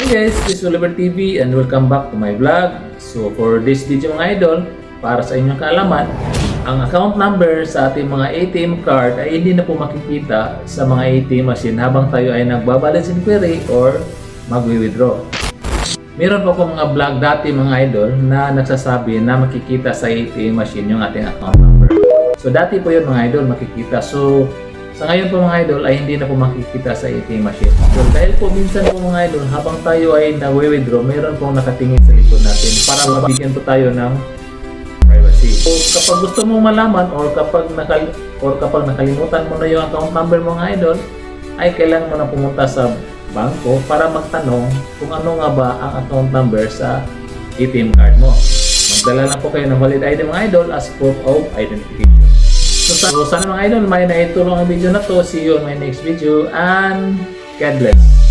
guys, this is Oliver TV and welcome back to my vlog. So for this video mga idol, para sa inyong kaalaman, ang account number sa ating mga ATM card ay hindi na po makikita sa mga ATM machine habang tayo ay nagbabalance inquiry or magwi-withdraw. Meron po akong mga vlog dati mga idol na nagsasabi na makikita sa ATM machine yung ating account number. So dati po yun mga idol makikita. So sa ngayon po mga idol ay hindi na po makikita sa ATM machine. So dahil po minsan po mga idol habang tayo ay nagwi-withdraw, meron pong nakatingin sa likod natin para mabigyan po tayo ng privacy. So kapag gusto mong malaman or kapag nakalimutan mo na yung account number mo mga idol, ay kailangan mo na pumunta sa bangko para magtanong kung ano nga ba ang account number sa ATM card mo. Magdala lang po kayo ng valid ID mga idol as proof of identification. So sana mga idol may naitulong ang video na to. See you on my next video and God bless.